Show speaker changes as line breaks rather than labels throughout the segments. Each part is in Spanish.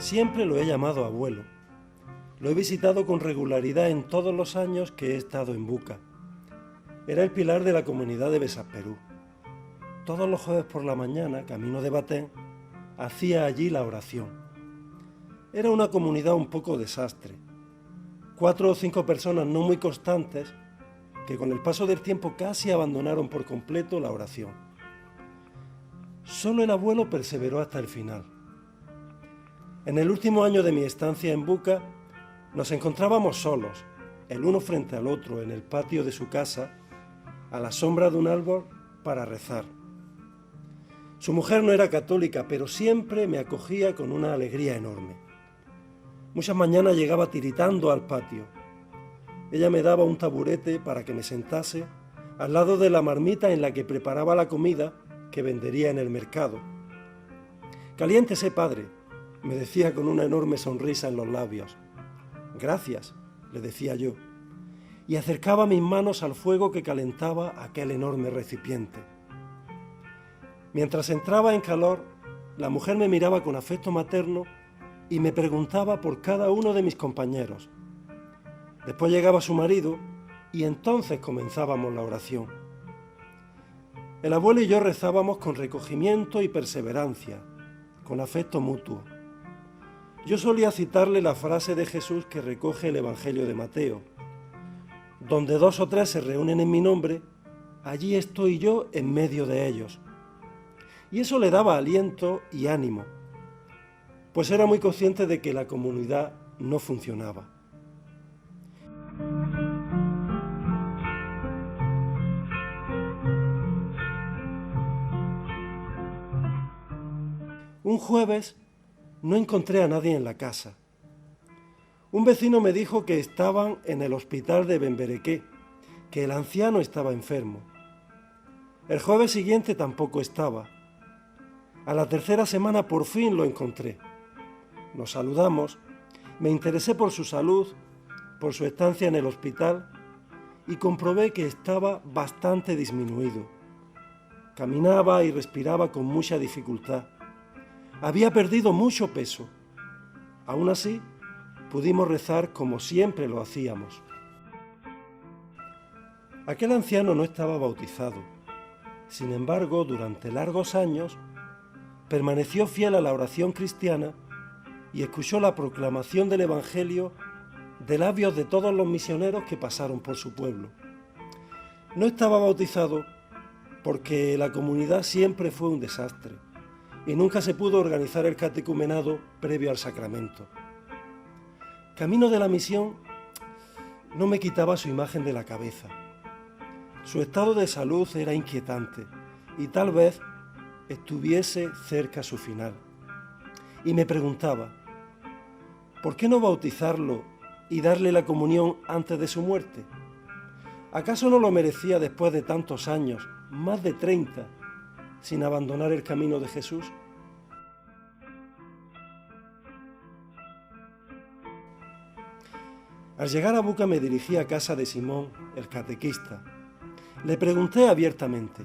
Siempre lo he llamado abuelo. Lo he visitado con regularidad en todos los años que he estado en Buca. Era el pilar de la comunidad de Besasperú. Todos los jueves por la mañana, camino de Batén, hacía allí la oración. Era una comunidad un poco desastre. 4 o 5 personas no muy constantes que con el paso del tiempo casi abandonaron por completo la oración. Solo el abuelo perseveró hasta el final. En el último año de mi estancia en Buca, nos encontrábamos solos, el uno frente al otro, en el patio de su casa, a la sombra de un árbol, para rezar. Su mujer no era católica, pero siempre me acogía con una alegría enorme. Muchas mañanas llegaba tiritando al patio. Ella me daba un taburete para que me sentase al lado de la marmita en la que preparaba la comida que vendería en el mercado. «Caliéntese, padre», me decía con una enorme sonrisa en los labios. «Gracias», le decía yo, y acercaba mis manos al fuego que calentaba aquel enorme recipiente. Mientras entraba en calor, la mujer me miraba con afecto materno y me preguntaba por cada uno de mis compañeros. Después llegaba su marido y entonces comenzábamos la oración. El abuelo y yo rezábamos con recogimiento y perseverancia, con afecto mutuo. Yo solía citarle la frase de Jesús que recoge el Evangelio de Mateo: «Donde 2 o 3 se reúnen en mi nombre, allí estoy yo en medio de ellos». Y eso le daba aliento y ánimo, pues era muy consciente de que la comunidad no funcionaba. Un jueves no encontré a nadie en la casa. Un vecino me dijo que estaban en el hospital de Bemberequé, que el anciano estaba enfermo. El jueves siguiente tampoco estaba. A la tercera semana por fin lo encontré. Nos saludamos, me interesé por su salud, por su estancia en el hospital y comprobé que estaba bastante disminuido. Caminaba y respiraba con mucha dificultad. Había perdido mucho peso. Aún así, pudimos rezar como siempre lo hacíamos. Aquel anciano no estaba bautizado. Sin embargo, durante largos años, permaneció fiel a la oración cristiana y escuchó la proclamación del Evangelio de labios de todos los misioneros que pasaron por su pueblo. No estaba bautizado porque la comunidad siempre fue un desastre y nunca se pudo organizar el catecumenado previo al sacramento. Camino de la misión no me quitaba su imagen de la cabeza. Su estado de salud era inquietante y tal vez estuviese cerca su final. Y me preguntaba, ¿por qué no bautizarlo y darle la comunión antes de su muerte? ¿Acaso no lo merecía después de tantos años, más de 30, sin abandonar el camino de Jesús? Al llegar a Buca me dirigí a casa de Simón, el catequista. Le pregunté abiertamente: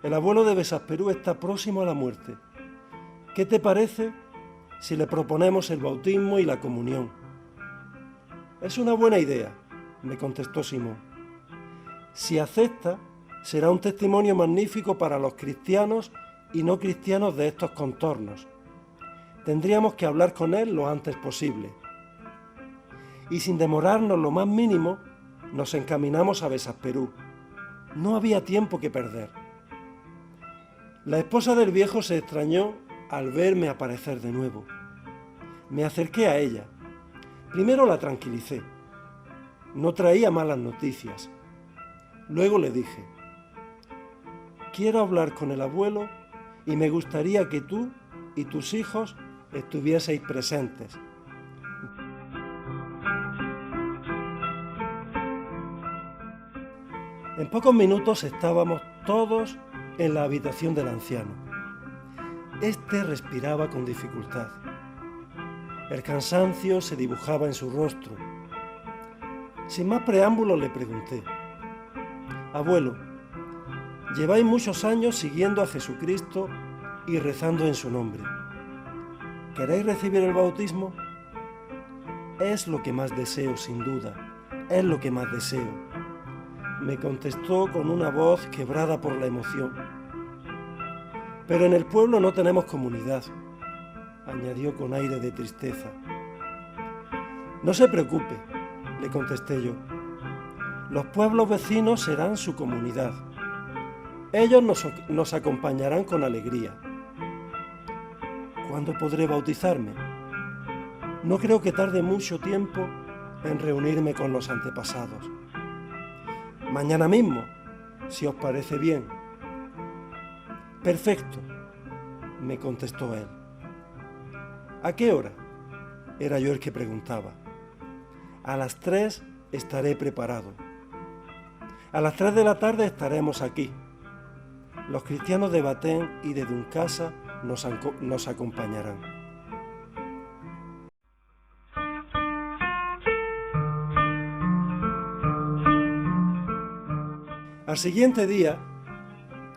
«El abuelo de Besasperú está próximo a la muerte. ¿Qué te parece si le proponemos el bautismo y la comunión?» «Es una buena idea», me contestó Simón. «Si acepta, será un testimonio magnífico para los cristianos y no cristianos de estos contornos. Tendríamos que hablar con él lo antes posible». Y sin demorarnos lo más mínimo, nos encaminamos a Besasperú. No había tiempo que perder. La esposa del viejo se extrañó al verme aparecer de nuevo. Me acerqué a ella. Primero la tranquilicé. No traía malas noticias. Luego le dije: «Quiero hablar con el abuelo y me gustaría que tú y tus hijos estuvieseis presentes». En pocos minutos estábamos todos en la habitación del anciano. Este respiraba con dificultad. El cansancio se dibujaba en su rostro. Sin más preámbulos le pregunté: «Abuelo, lleváis muchos años siguiendo a Jesucristo y rezando en su nombre. ¿Queréis recibir el bautismo? Es lo que más deseo, sin duda, es lo que más deseo, me contestó con una voz quebrada por la emoción. Pero en el pueblo no tenemos comunidad, añadió con aire de tristeza. No se preocupe, le contesté yo. Los pueblos vecinos serán su comunidad. Ellos nos acompañarán con alegría. ¿Cuándo podré bautizarme? No creo que tarde mucho tiempo en reunirme con los antepasados. Mañana mismo, si os parece bien. Perfecto, me contestó él. ¿A qué hora? Era yo el que preguntaba. A las 3 estaré preparado. A las 3 de la tarde estaremos aquí. Los cristianos de Baten y de Duncasa nos acompañarán. Al siguiente día,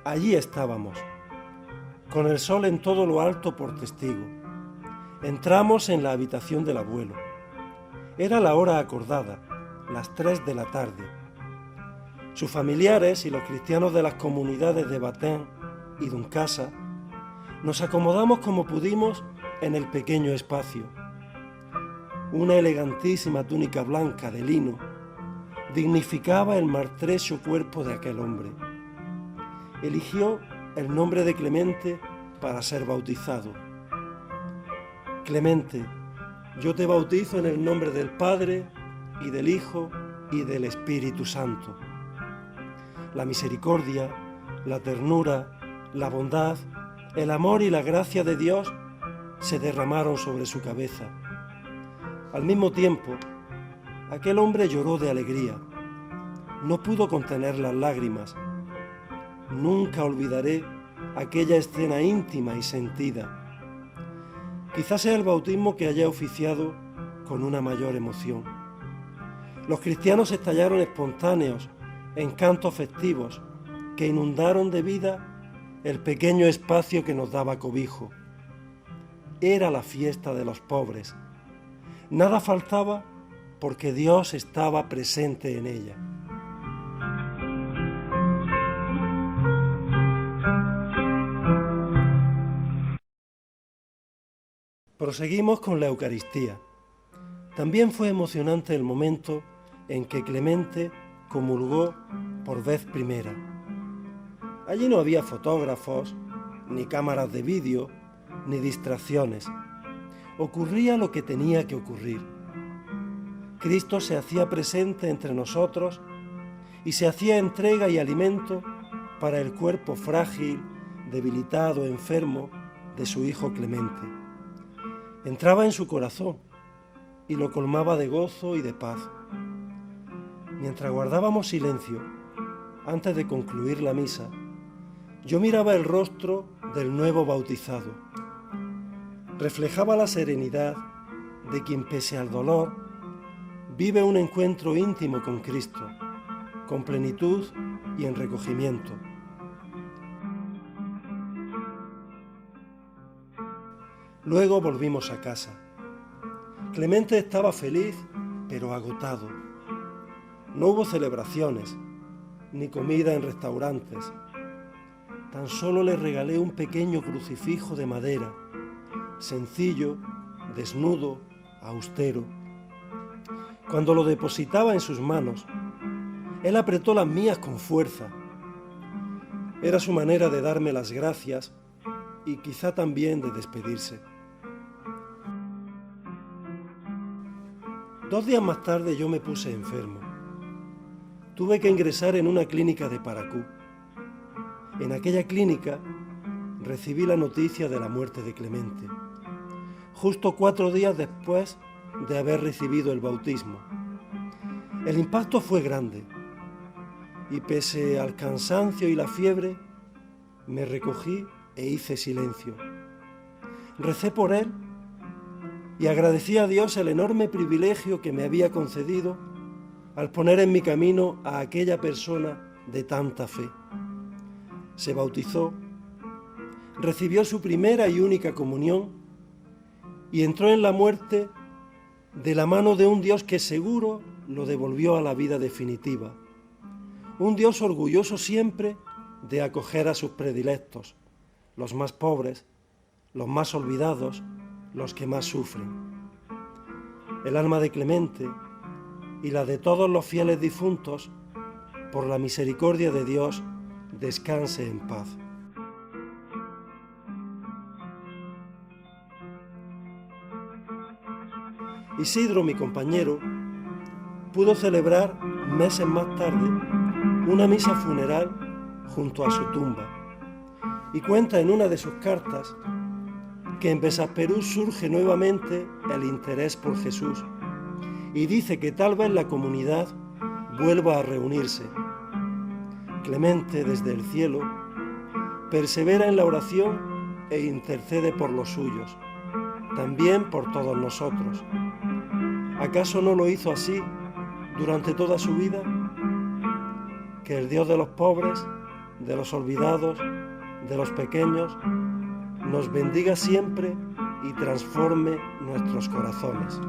allí estábamos, con el sol en todo lo alto por testigo. Entramos en la habitación del abuelo. Era la hora acordada, las 3 de la tarde. Sus familiares y los cristianos de las comunidades de Baten y Duncasa nos acomodamos como pudimos en el pequeño espacio. Una elegantísima túnica blanca de lino dignificaba el maltrecho cuerpo de aquel hombre. Eligió el nombre de Clemente para ser bautizado. Clemente, yo te bautizo en el nombre del Padre y del Hijo y del Espíritu Santo. La misericordia, la ternura, la bondad, el amor y la gracia de Dios se derramaron sobre su cabeza. Al mismo tiempo, aquel hombre lloró de alegría. No pudo contener las lágrimas. Nunca olvidaré aquella escena íntima y sentida. Quizás sea el bautismo que haya oficiado con una mayor emoción. Los cristianos estallaron espontáneos en cantos festivos que inundaron de vida el pequeño espacio que nos daba cobijo. Era la fiesta de los pobres. Nada faltaba porque Dios estaba presente en ella. Proseguimos con la Eucaristía. También fue emocionante el momento en que Clemente comulgó por vez primera. Allí no había fotógrafos, ni cámaras de vídeo, ni distracciones. Ocurría lo que tenía que ocurrir. Cristo se hacía presente entre nosotros y se hacía entrega y alimento para el cuerpo frágil, debilitado, enfermo de su hijo Clemente. Entraba en su corazón y lo colmaba de gozo y de paz. Mientras guardábamos silencio, antes de concluir la misa, yo miraba el rostro del nuevo bautizado. Reflejaba la serenidad de quien, pese al dolor, vive un encuentro íntimo con Cristo, con plenitud y en recogimiento. Luego volvimos a casa. Clemente estaba feliz, pero agotado. No hubo celebraciones, ni comida en restaurantes. Tan solo le regalé un pequeño crucifijo de madera, sencillo, desnudo, austero. Cuando lo depositaba en sus manos, él apretó las mías con fuerza. Era su manera de darme las gracias y quizá también de despedirse. 2 días más tarde yo me puse enfermo. Tuve que ingresar en una clínica de Paracú. En aquella clínica recibí la noticia de la muerte de Clemente, justo 4 días después de haber recibido el bautismo. El impacto fue grande y pese al cansancio y la fiebre, me recogí e hice silencio. Recé por él y agradecí a Dios el enorme privilegio que me había concedido al poner en mi camino a aquella persona de tanta fe. Se bautizó, recibió su primera y única comunión y entró en la muerte de la mano de un Dios que seguro lo devolvió a la vida definitiva. Un Dios orgulloso siempre de acoger a sus predilectos, los más pobres, los más olvidados, los que más sufren. El alma de Clemente y la de todos los fieles difuntos, por la misericordia de Dios, descanse en paz. Isidro, mi compañero, pudo celebrar meses más tarde una misa funeral junto a su tumba y cuenta en una de sus cartas que en Besasperú surge nuevamente el interés por Jesús y dice que tal vez la comunidad vuelva a reunirse. Clemente, desde el cielo, persevera en la oración e intercede por los suyos, también por todos nosotros. ¿Acaso no lo hizo así durante toda su vida? Que el Dios de los pobres, de los olvidados, de los pequeños, nos bendiga siempre y transforme nuestros corazones.